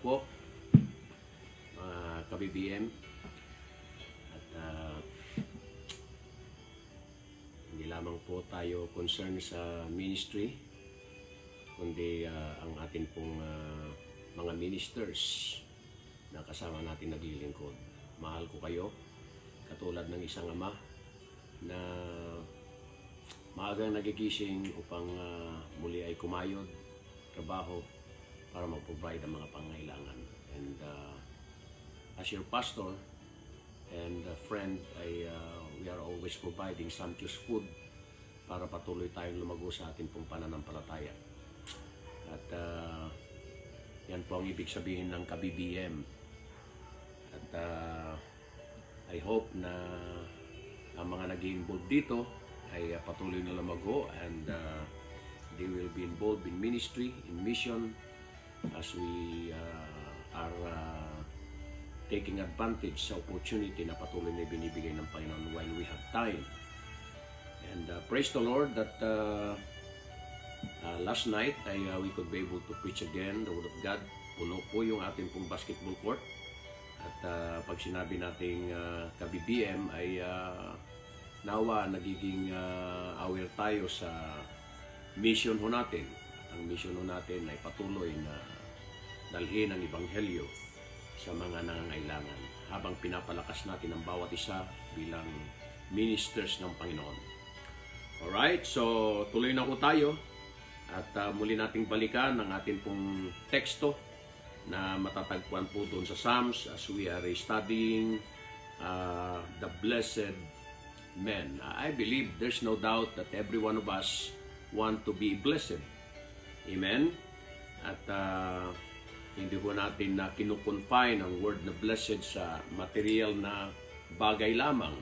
po, mga ka-BBM. At hindi lamang po tayo concerned sa ministry, kundi ang atin pong mga ministers na kasama natin naglilingkod. Mahal ko kayo, katulad ng isang ama na maagang nagigising upang muli ay kumayod, trabaho, para mag-provide ang mga pangailangan. And as your pastor and friend, we are always providing sumptuous food para patuloy tayong lumago sa ating pong pananampalataya. At yan po ang ibig sabihin ng ka-BBM. At I hope na ang mga nag-i-involve dito ay patuloy na lumago and they will be involved in ministry, in mission, as we are taking advantage sa opportunity na patuloy na binibigay ng Panginoon while we have time. And praise the Lord that last night we could be able to preach again the Word of God. Puno po yung ating pong basketball court. At pag sinabi nating ka-BBM ay nawa nagiging aware tayo sa mission ho natin. At ang mission ho natin ay patuloy na dalhin ang Ebanghelyo sa mga nangangailangan habang pinapalakas natin ang bawat isa bilang ministers ng Panginoon. Alright, so tuloy na po tayo at muli nating balikan ang ating pong teksto na matatagpuan po doon sa Psalms as we are studying the blessed men. I believe there's no doubt that every one of us want to be blessed. Amen? At hindi po natin na kinukonfine ang word na blessed sa material na bagay lamang.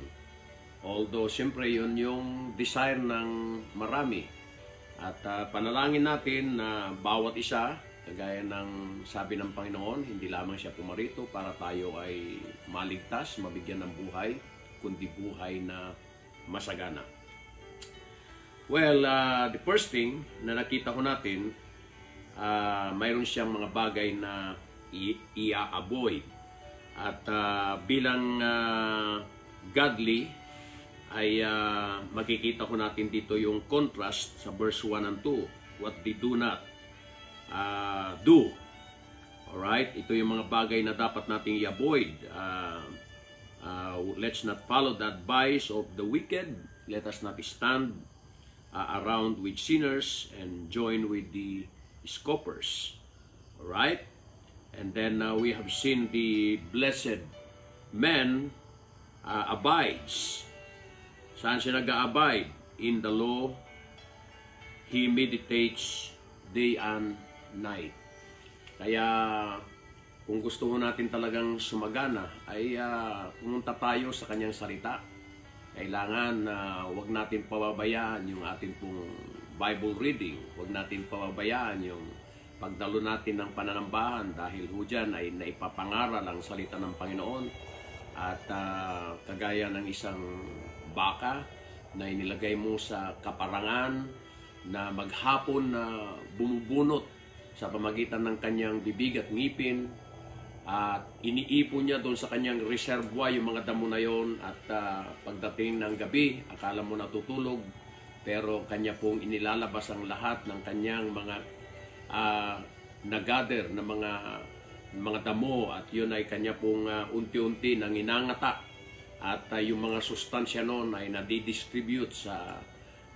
Although, siyempre, yun yung desire ng marami. At panalangin natin na bawat isa, kagaya ng sabi ng Panginoon, hindi lamang siya pumarito para tayo ay maligtas, mabigyan ng buhay, kundi buhay na masagana. Well, the first thing na nakita ko natin, mayroon siyang mga bagay na i-avoid. At bilang godly, ay makikita ko natin dito yung contrast sa verse 1 and 2. What they do not do. Alright? Ito yung mga bagay na dapat nating i-avoid. Let's not follow the advice of the wicked. Let us not stand around with sinners and join with the scoffers. Alright? And then we have seen the blessed man abides. Saan siya nag-abide? In the law, he meditates day and night. Kaya kung gusto mo natin talagang sumagana, ay pumunta tayo sa kanyang salita. Kailangan wag natin pababayaan yung ating pong Bible reading. Huwag natin pababayaan yung pagdalo natin ng pananambahan dahil dyan ay naipapangaral ang salita ng Panginoon at kagaya ng isang baka na inilagay mo sa kaparangan na maghapon na bumubunot sa pamagitan ng kanyang bibig at ngipin at iniipon niya doon sa kanyang reservoir yung mga damo na yon at pagdating ng gabi akala mo natutulog pero kanya pong inilalabas ang lahat ng kanyang mga nagather na mga damo at yun ay kanya pong unti-unti nang inangata at yung mga sustansya noon ay nadidistribute sa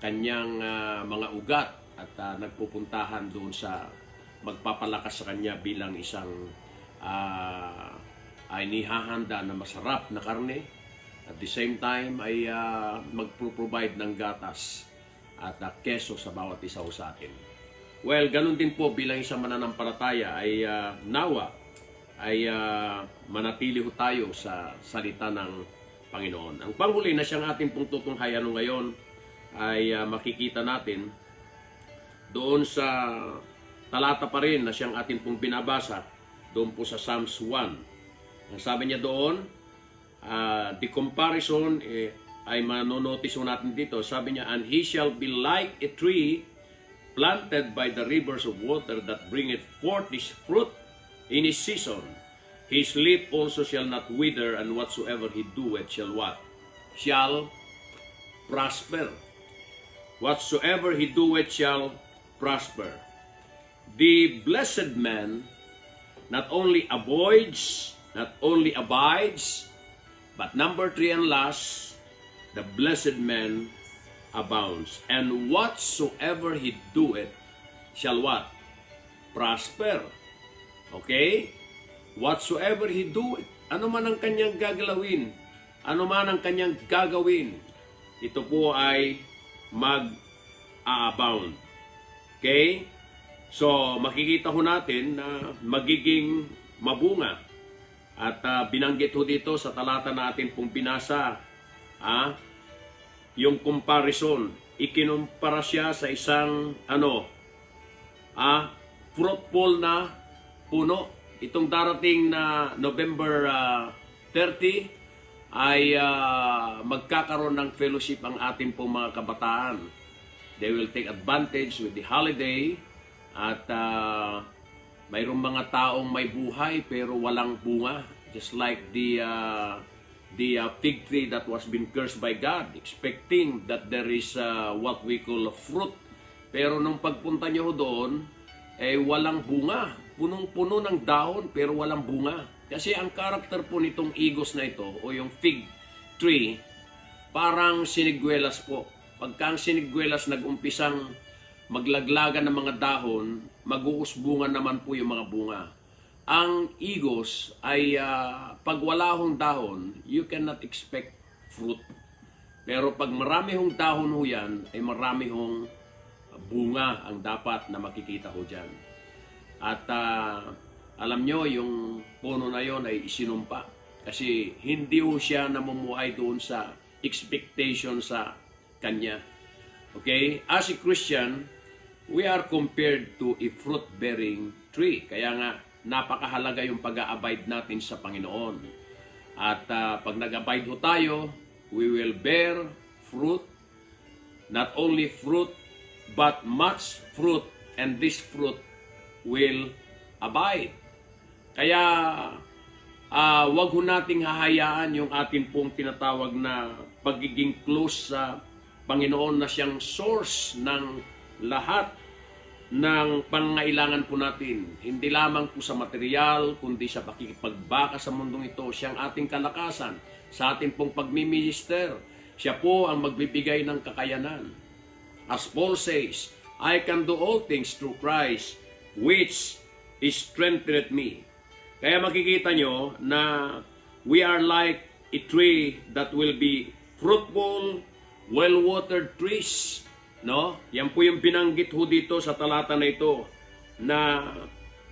kanyang mga ugat at nagpupuntahan doon sa magpapalakas sa kanya bilang isang ay nihahanda na masarap na karne at the same time ay magpro-provide ng gatas at keso sa bawat isa sa atin. Well, ganun din po bilang isang mananampalataya ay nawa ay manatili ho tayo sa salita ng Panginoon. Ang panghuli na siyang ating pong tutunghayan ngayon ay makikita natin doon sa talata pa rin na siyang ating pong binabasa doon po sa Psalms 1. Ang sabi niya doon, the comparison ay manonotice natin dito. Sabi niya, and he shall be like a tree planted by the rivers of water that bringeth forth his fruit in his season. His leaf also shall not wither, and whatsoever he doeth shall what? Shall prosper. Whatsoever he doeth shall prosper. The blessed man not only avoids, not only abides, but number 3 and last, the blessed man abounds. And whatsoever he doeth shall what? Prosper. Okay? Whatsoever he doeth. Ano man ang kanyang gagalawin, ano man ang kanyang gagawin, ito po ay mag-abound. Okay? So, makikita ho natin na magiging mabunga. At binanggit ho dito sa talata natin pong pinasa, yung comparison, ikinumpara siya sa isang fruitful na puno. Itong darating na November 30 ay magkakaroon ng fellowship ang ating pong mga kabataan. They will take advantage with the holiday at mayroong mga taong may buhay pero walang bunga. Just like the fig tree that was been cursed by God, expecting that there is what we call fruit. Pero nung pagpunta niyo doon, walang bunga. Punong-puno ng dahon pero walang bunga. Kasi ang karakter po nitong igos na ito o yung fig tree, parang siniguelas po. Pagka ang siniguelas nag-umpisang maglaglagan ng mga dahon, mag-uusbungan naman po yung mga bunga. Ang igos ay pag wala hong dahon, you cannot expect fruit. Pero pag marami hong dahon ho yan, ay marami hong bunga ang dapat na makikita ho dyan. At alam nyo, yung puno na yon ay isinumpa. Kasi hindi ho siya namumuhay doon sa expectation sa kanya. Okay? As a Christian, we are compared to a fruit-bearing tree. Kaya nga, napakahalaga yung pag-a-abide natin sa Panginoon. At pag nag-abide ho tayo, we will bear fruit. Not only fruit, but much fruit. And this fruit will abide. Kaya wag ho nating hahayaan yung ating pong tinatawag na pagiging close sa Panginoon na siyang source ng lahat ng pangangailangan po natin. Hindi lamang po sa material, kundi sa pakikipagbaka sa mundong ito. Siyang ating kalakasan sa ating pong pagmiminister. Siya po ang magbibigay ng kakayanan. As Paul says, I can do all things through Christ which strengthened me. Kaya makikita nyo na we are like a tree that will be fruitful, well-watered trees. No? Yan po yung binanggit ho dito sa talata na ito na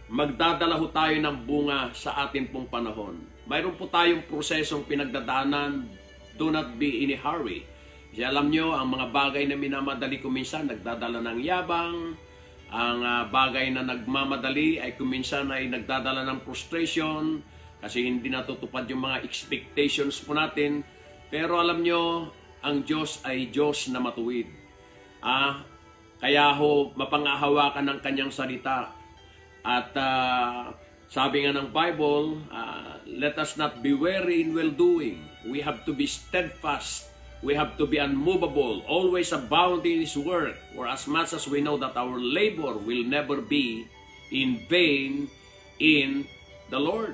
magdadala ho tayo ng bunga sa atin pong panahon. Mayroon po tayong prosesong pinagdadaanan. Do not be in a hurry. Kasi alam nyo, ang mga bagay na minamadali ko minsan, nagdadala ng yabang. Ang bagay na nagmamadali ay kuminsan ay nagdadala ng frustration kasi hindi natutupad yung mga expectations po natin. Pero alam nyo, ang Diyos ay Diyos na matuwid. Kaya ho, mapangahawakan ng kanyang salita. At sabi nga ng Bible, let us not be weary in well-doing. We have to be steadfast. We have to be unmovable, always abounding in His work, for as much as we know that our labor will never be in vain in the Lord.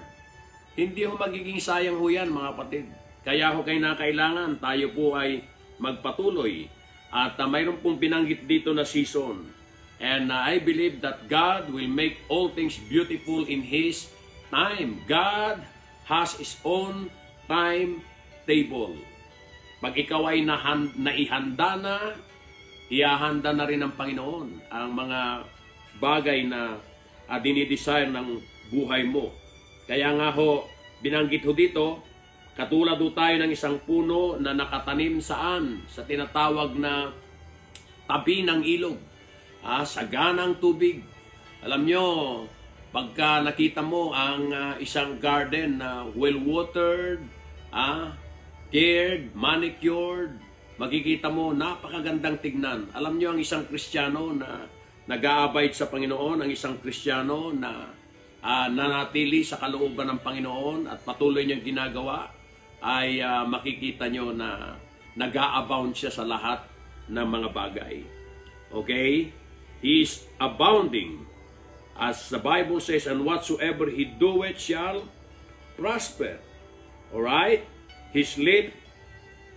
Hindi ho magiging sayang ho yan, mga kapatid. Kaya ho kayo na kailangan, tayo po ay magpatuloy. At mayroon pong binanggit dito na season. And I believe that God will make all things beautiful in His time. God has His own timetable. Pag ikaw ay naihanda na, ihahanda na rin ng Panginoon ang mga bagay na dinidesire ng buhay mo. Kaya nga ho, binanggit ho dito, katulad ho tayo ng isang puno na nakatanim saan? Sa tinatawag na tabi ng ilog, saganang tubig. Alam nyo, pagka nakita mo ang isang garden na well-watered, cared, manicured, makikita mo, napakagandang tignan. Alam nyo, ang isang Kristiyano na nag-a-abide sa Panginoon, ang isang Kristiyano na nanatili sa kalooban ng Panginoon at patuloy niyang ginagawa, ay makikita nyo na nag-a-abound siya sa lahat ng mga bagay. Okay? He is abounding. As the Bible says, and whatsoever he doeth shall prosper. Alright? His leaf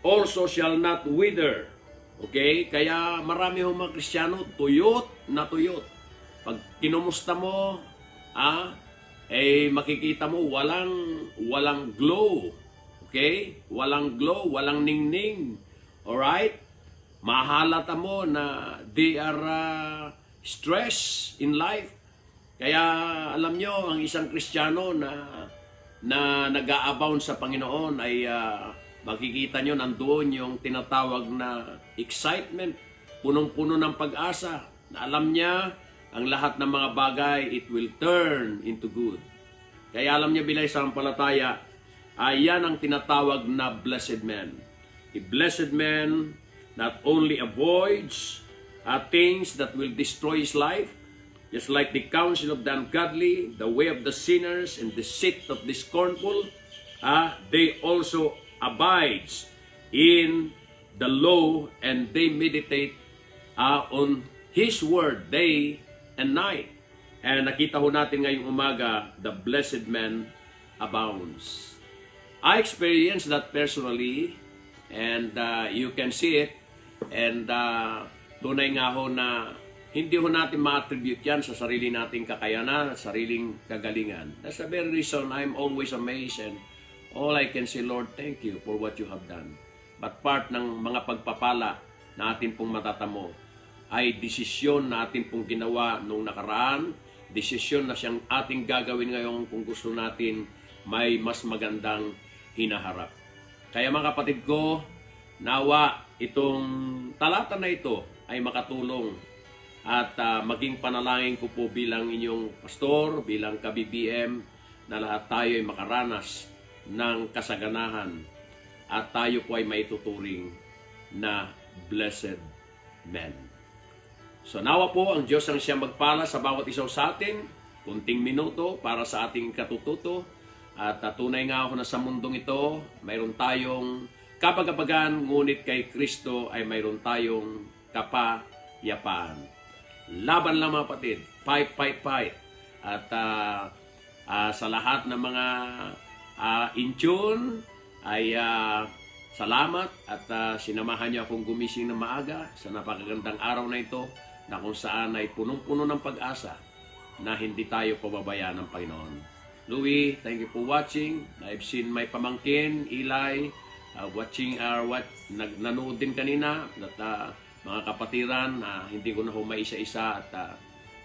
also shall not wither. Okay? Kaya marami hong mga Kristiyano, tuyot na tuyot. Pag kinumusta mo, makikita mo walang glow. Okay? Walang glow, walang ningning. Alright? Mahalata mo na they are stressed in life. Kaya alam nyo, ang isang Kristiyano na nag-a-abound sa Panginoon ay makikita nyo nandoon yung tinatawag na excitement, punong-puno ng pag-asa. Na alam niya, ang lahat ng mga bagay, it will turn into good. Kaya alam niya bilang isang palataya, yan ang tinatawag na blessed man. A blessed man not only avoids things that will destroy his life, just like the counsel of the ungodly, the way of the sinners, and the seat of the scornful, they also abides in the law, and they meditate on His word day and night. And nakita ho natin ngayong umaga, the blessed man abounds. I experienced that personally, and you can see it, and tunay nga ho na hindi ho natin ma-attribute yan sa sarili nating kakayanan at sariling kagalingan. That's the very reason I'm always amazed, and all I can say, Lord, thank you for what you have done. But part ng mga pagpapala na atin pong matatamo ay desisyon na atin pong ginawa nung nakaraan, desisyon na siyang ating gagawin ngayon kung gusto natin may mas magandang hinaharap. Kaya mga kapatid ko, nawa itong talata na ito ay makatulong at maging panalangin ko po bilang inyong pastor, bilang ka-BBM, na lahat tayo ay makaranas ng kasaganahan at tayo po ay maituturing na blessed men. So nawa po ang Diyos ang siyang magpala sa bawat isaw sa atin, kunting minuto para sa ating katututo. At tunay nga ako na sa mundong ito, mayroon tayong kapagapagan, ngunit kay Kristo ay mayroon tayong kapayapaan. Laban lang mga kapatid, fight. At sa lahat ng mga in tune ay salamat at sinamahan niyo akong gumising na maaga sa napakagandang araw na ito na kung saan ay punong-puno ng pag-asa na hindi tayo pababayaan ng Panginoon. Louie, thank you for watching. I've seen my pamangkin, Eli, watching nanood din kanina. At mga kapatiran, hindi ko na humaisa-isa at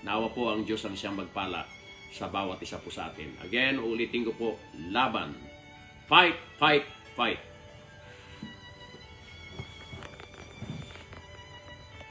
nawa po ang Diyos ang siyang magpala sa bawat isa po sa atin. Again, ulitin ko po, laban. Fight.